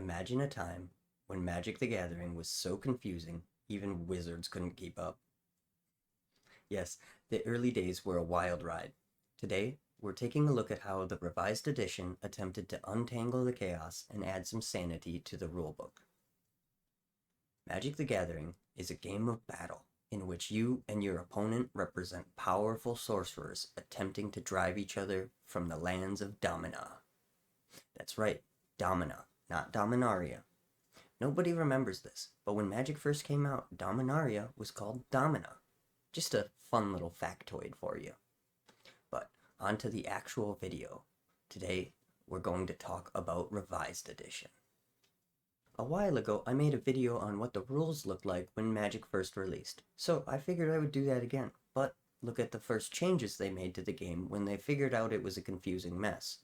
Imagine a time when Magic the Gathering was so confusing, even wizards couldn't keep up. Yes, the early days were a wild ride. Today, we're taking a look at how the revised edition attempted to untangle the chaos and add some sanity to the rulebook. Magic the Gathering is a game of battle in which you and your opponent represent powerful sorcerers attempting to drive each other from the lands of Domina. That's right, Domina, not Dominaria. Nobody remembers this, but when Magic first came out, Dominaria was called Domina. Just a fun little factoid for you. But on to the actual video. Today, we're going to talk about Revised Edition. A while ago, I made a video on what the rules looked like when Magic first released, so I figured I would do that again, but look at the first changes they made to the game when they figured out it was a confusing mess.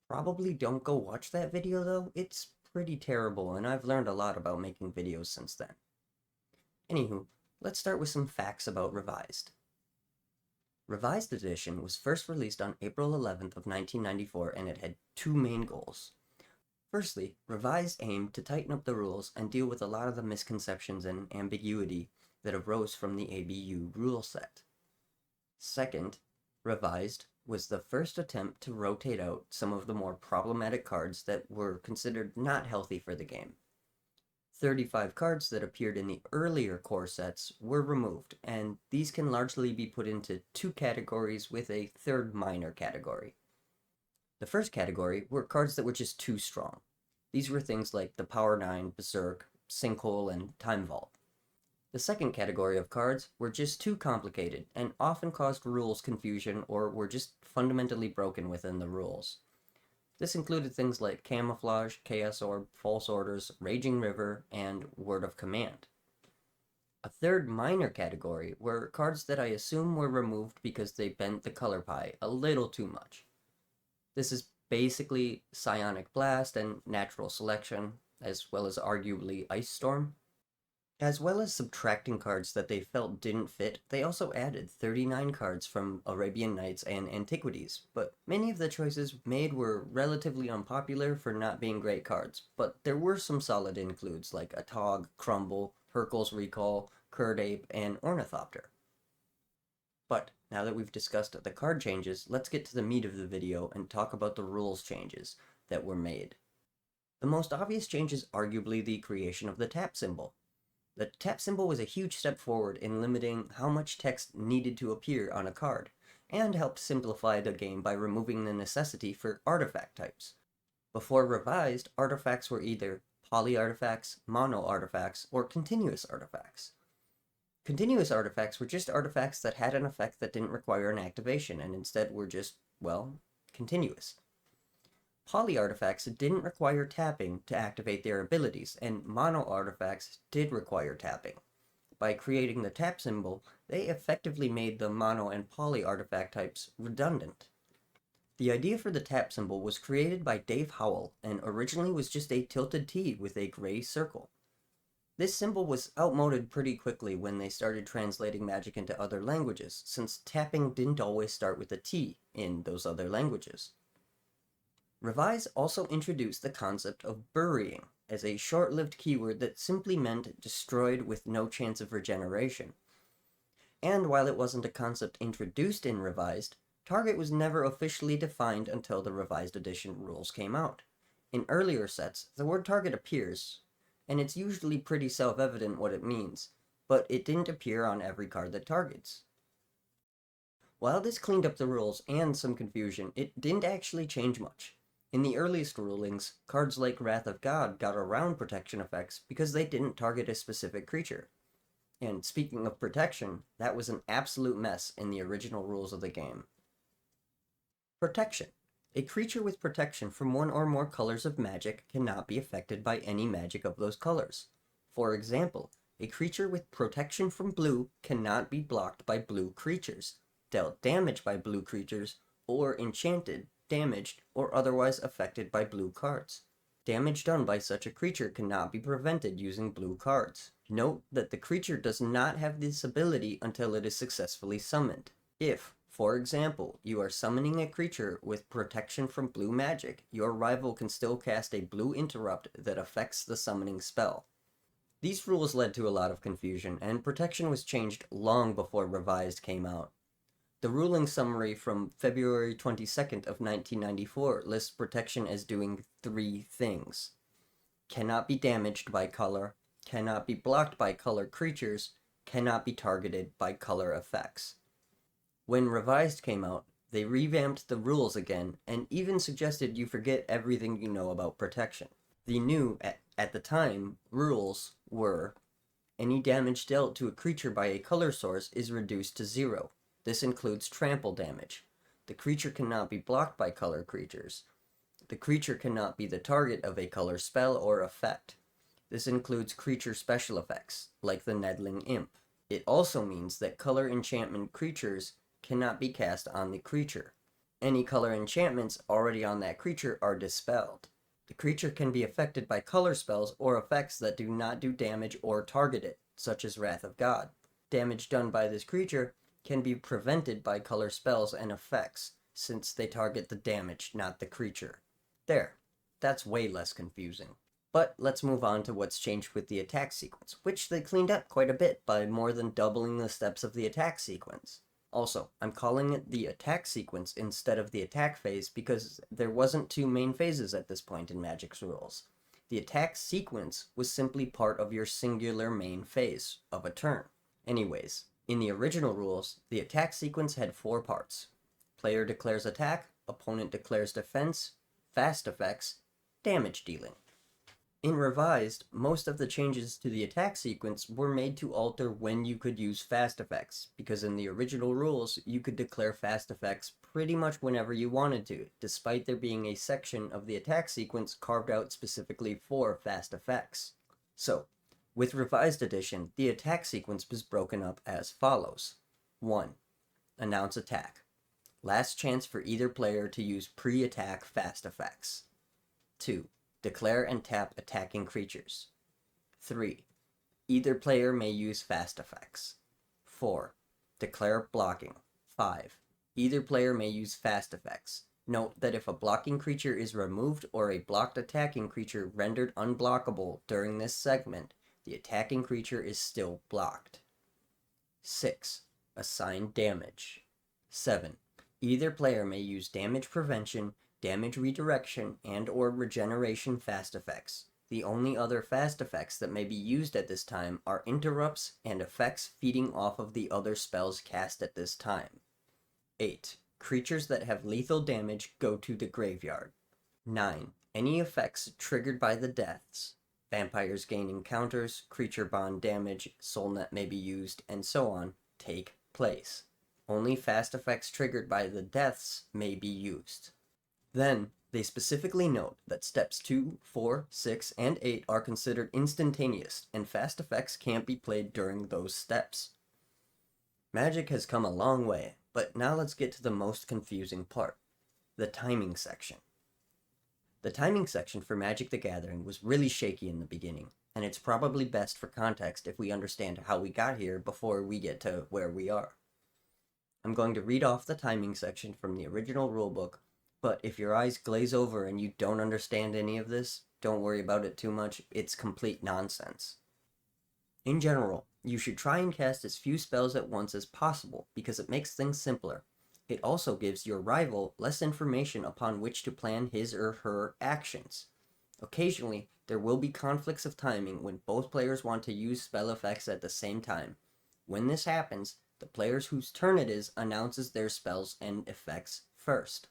Probably don't go watch that video though, it's pretty terrible and I've learned a lot about making videos since then. Anywho, let's start with some facts about Revised. Revised Edition was first released on April 11th of 1994 and it had two main goals. Firstly, Revised aimed to tighten up the rules and deal with a lot of the misconceptions and ambiguity that arose from the ABU rule set. Second, Revised was the first attempt to rotate out some of the more problematic cards that were considered not healthy for the game. 35 cards that appeared in the earlier core sets were removed, and these can largely be put into two categories with a third minor category. The first category were cards that were just too strong. These were things like the Power 9, Berserk, Sinkhole, and Time Vault. The second category of cards were just too complicated and often caused rules confusion or were just fundamentally broken within the rules. This included things like Camouflage, Chaos Orb, False Orders, Raging River, and Word of Command. A third minor category were cards that I assume were removed because they bent the color pie a little too much. This is basically Psionic Blast and Natural Selection, as well as arguably Ice Storm. As well as subtracting cards that they felt didn't fit, they also added 39 cards from Arabian Nights and Antiquities, but many of the choices made were relatively unpopular for not being great cards, but there were some solid includes like Atog, Crumble, Hurkyl's Recall, Curd Ape, and Ornithopter. But now that we've discussed the card changes, let's get to the meat of the video and talk about the rules changes that were made. The most obvious change is arguably the creation of the tap symbol. The tap symbol was a huge step forward in limiting how much text needed to appear on a card, and helped simplify the game by removing the necessity for artifact types. Before Revised, artifacts were either poly artifacts, mono artifacts, or continuous artifacts. Continuous artifacts were just artifacts that had an effect that didn't require an activation, and instead were just, well, continuous. Poly artifacts didn't require tapping to activate their abilities, and mono artifacts did require tapping. By creating the tap symbol, they effectively made the mono and poly artifact types redundant. The idea for the tap symbol was created by Dave Howell, and originally was just a tilted T with a gray circle. This symbol was outmoded pretty quickly when they started translating Magic into other languages, since tapping didn't always start with a T in those other languages. Revise also introduced the concept of burying as a short-lived keyword that simply meant destroyed with no chance of regeneration. And while it wasn't a concept introduced in Revised, target was never officially defined until the Revised Edition rules came out. In earlier sets, the word target appears, and it's usually pretty self-evident what it means, but it didn't appear on every card that targets. While this cleaned up the rules and some confusion, it didn't actually change much. In the earliest rulings, cards like Wrath of God got around protection effects because they didn't target a specific creature. And speaking of protection, that was an absolute mess in the original rules of the game. Protection. A creature with protection from one or more colors of magic cannot be affected by any magic of those colors. For example, a creature with protection from blue cannot be blocked by blue creatures, dealt damage by blue creatures, or enchanted, damaged, or otherwise affected by blue cards. Damage done by such a creature cannot be prevented using blue cards. Note that the creature does not have this ability until it is successfully summoned. If, For example, you are summoning a creature with protection from blue magic. Your rival can still cast a blue interrupt that affects the summoning spell. These rules led to a lot of confusion, and protection was changed long before Revised came out. The ruling summary from February 22nd of 1994 lists protection as doing 3 things. Cannot be damaged by color, cannot be blocked by color creatures, cannot be targeted by color effects. When Revised came out, they revamped the rules again and even suggested you forget everything you know about protection. The new, at the time, rules were: any damage dealt to a creature by a color source is reduced to 0. This includes trample damage. The creature cannot be blocked by color creatures. The creature cannot be the target of a color spell or effect. This includes creature special effects, like the Nettling Imp. It also means that color enchantment creatures cannot be cast on the creature. Any color enchantments already on that creature are dispelled. The creature can be affected by color spells or effects that do not do damage or target it, such as Wrath of God. Damage done by this creature can be prevented by color spells and effects, since they target the damage, not the creature. There, that's way less confusing. But let's move on to what's changed with the attack sequence, which they cleaned up quite a bit by more than doubling the steps of the attack sequence. Also, I'm calling it the attack sequence instead of the attack phase because there wasn't 2 main phases at this point in Magic's rules. The attack sequence was simply part of your singular main phase of a turn. Anyways, in the original rules, the attack sequence had 4 parts. Player declares attack, opponent declares defense, fast effects, damage dealing. In Revised, most of the changes to the attack sequence were made to alter when you could use fast effects, because in the original rules, you could declare fast effects pretty much whenever you wanted to, despite there being a section of the attack sequence carved out specifically for fast effects. So, with Revised Edition, the attack sequence was broken up as follows. 1. Announce attack. Last chance for either player to use pre-attack fast effects. 2. Declare and tap attacking creatures. 3. Either player may use fast effects. 4. Declare blocking. 5. Either player may use fast effects. Note that if a blocking creature is removed or a blocked attacking creature rendered unblockable during this segment, the attacking creature is still blocked. 6. Assign damage. 7. Either player may use damage prevention, damage redirection, and or regeneration fast effects. The only other fast effects that may be used at this time are interrupts and effects feeding off of the other spells cast at this time. 8. Creatures that have lethal damage go to the graveyard. 9. Any effects triggered by the deaths. Vampires gain encounters, creature bond damage, soulnet may be used, and so on, take place. Only fast effects triggered by the deaths may be used. Then, they specifically note that steps 2, 4, 6, and 8 are considered instantaneous, and fast effects can't be played during those steps. Magic has come a long way, but now let's get to the most confusing part, the timing section. The timing section for Magic the Gathering was really shaky in the beginning, and it's probably best for context if we understand how we got here before we get to where we are. I'm going to read off the timing section from the original rulebook, but if your eyes glaze over and you don't understand any of this, don't worry about it too much, it's complete nonsense. In general, you should try and cast as few spells at once as possible because it makes things simpler. It also gives your rival less information upon which to plan his or her actions. Occasionally, there will be conflicts of timing when both players want to use spell effects at the same time. When this happens, the players whose turn it is announces their spells and effects first.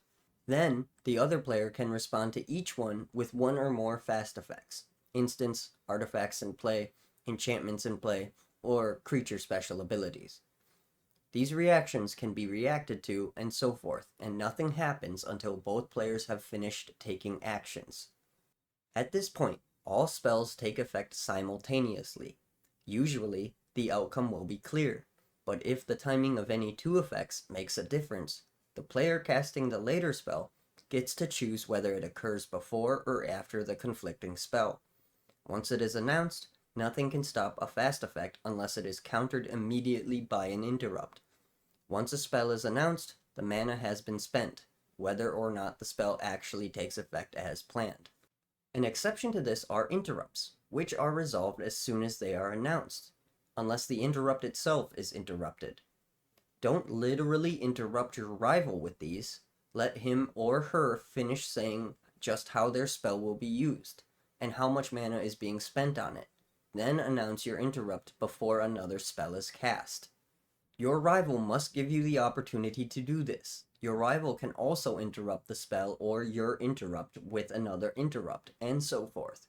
Then, the other player can respond to each one with one or more fast effects, instants, artifacts in play, enchantments in play, or creature special abilities. These reactions can be reacted to and so forth, and nothing happens until both players have finished taking actions. At this point, all spells take effect simultaneously. Usually, the outcome will be clear, but if the timing of any 2 effects makes a difference, the player casting the later spell gets to choose whether it occurs before or after the conflicting spell. Once it is announced, nothing can stop a fast effect unless it is countered immediately by an interrupt. Once a spell is announced, the mana has been spent, whether or not the spell actually takes effect as planned. An exception to this are interrupts, which are resolved as soon as they are announced, unless the interrupt itself is interrupted. Don't literally interrupt your rival with these. Let him or her finish saying just how their spell will be used, and how much mana is being spent on it. Then announce your interrupt before another spell is cast. Your rival must give you the opportunity to do this. Your rival can also interrupt the spell or your interrupt with another interrupt, and so forth.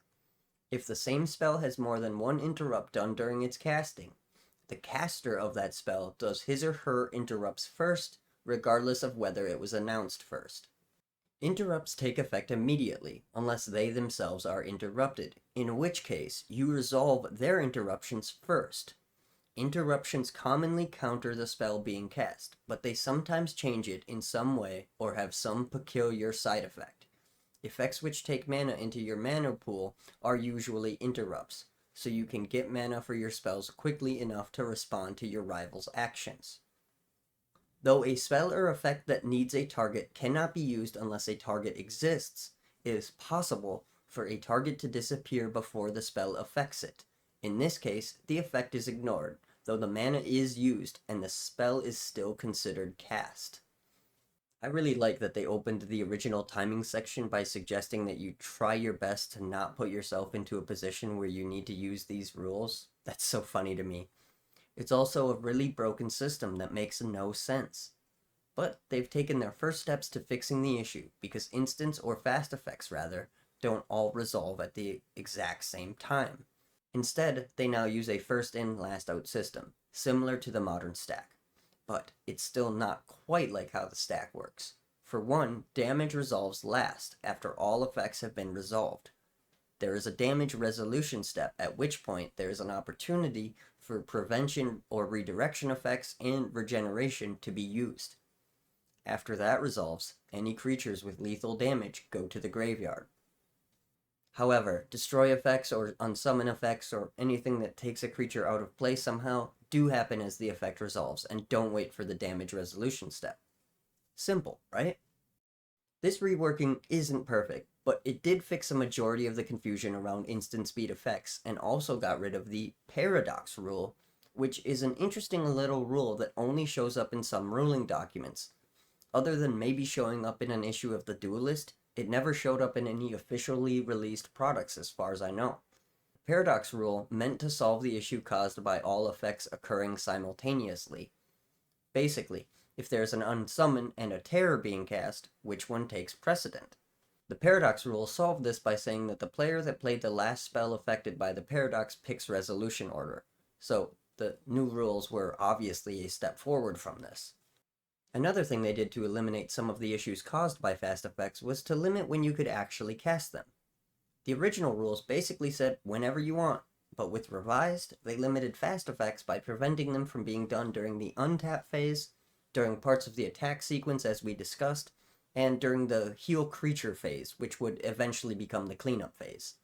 If the same spell has more than one interrupt done during its casting, the caster of that spell does his or her interrupts first, regardless of whether it was announced first. Interrupts take effect immediately, unless they themselves are interrupted, in which case you resolve their interruptions first. Interruptions commonly counter the spell being cast, but they sometimes change it in some way or have some peculiar side effect. Effects which take mana into your mana pool are usually interrupts, so you can get mana for your spells quickly enough to respond to your rival's actions. Though a spell or effect that needs a target cannot be used unless a target exists, it is possible for a target to disappear before the spell affects it. In this case, the effect is ignored, though the mana is used and the spell is still considered cast. I really like that they opened the original timing section by suggesting that you try your best to not put yourself into a position where you need to use these rules. That's so funny to me. It's also a really broken system that makes no sense. But they've taken their first steps to fixing the issue, because instance or fast effects, rather, don't all resolve at the exact same time. Instead, they now use a first in, last out system, similar to the modern stack. But it's still not quite like how the stack works. For one, damage resolves last, after all effects have been resolved. There is a damage resolution step, at which point there is an opportunity for prevention or redirection effects and regeneration to be used. After that resolves, any creatures with lethal damage go to the graveyard. However, destroy effects or unsummon effects or anything that takes a creature out of play somehow do happen as the effect resolves, and don't wait for the damage resolution step. Simple, right? This reworking isn't perfect, but it did fix a majority of the confusion around instant speed effects, and also got rid of the paradox rule, which is an interesting little rule that only shows up in some ruling documents. Other than maybe showing up in an issue of the Duelist, it never showed up in any officially released products as far as I know. The paradox rule meant to solve the issue caused by all effects occurring simultaneously. Basically, if there's an unsummon and a terror being cast, which one takes precedent? The paradox rule solved this by saying that the player that played the last spell affected by the paradox picks resolution order. So the new rules were obviously a step forward from this. Another thing they did to eliminate some of the issues caused by fast effects was to limit when you could actually cast them. The original rules basically said whenever you want, but with revised, they limited fast effects by preventing them from being done during the untap phase, during parts of the attack sequence as we discussed, and during the heal creature phase, which would eventually become the cleanup phase.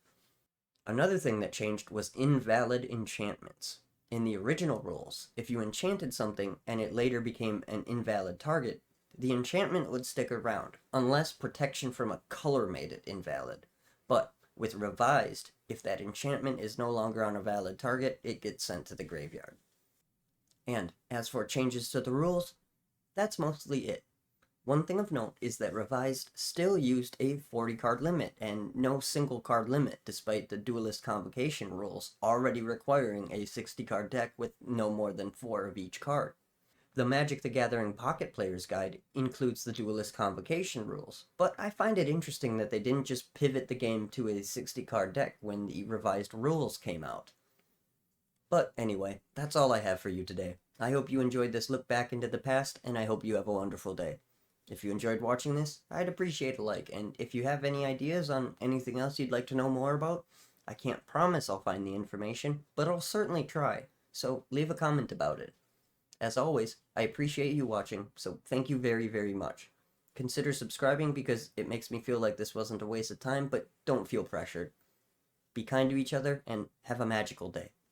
Another thing that changed was invalid enchantments. In the original rules, if you enchanted something and it later became an invalid target, the enchantment would stick around, unless protection from a color made it invalid. But with revised, if that enchantment is no longer on a valid target, it gets sent to the graveyard. And as for changes to the rules, that's mostly it. One thing of note is that Revised still used a 40-card limit and no single card limit, despite the Duelist Convocation rules already requiring a 60-card deck with no more than 4 of each card. The Magic the Gathering Pocket Player's Guide includes the Duelist Convocation rules, but I find it interesting that they didn't just pivot the game to a 60-card deck when the revised rules came out. But anyway, that's all I have for you today. I hope you enjoyed this look back into the past, and I hope you have a wonderful day. If you enjoyed watching this, I'd appreciate a like, and if you have any ideas on anything else you'd like to know more about, I can't promise I'll find the information, but I'll certainly try, so leave a comment about it. As always, I appreciate you watching, so thank you very, very much. Consider subscribing because it makes me feel like this wasn't a waste of time, but don't feel pressured. Be kind to each other, and have a magical day.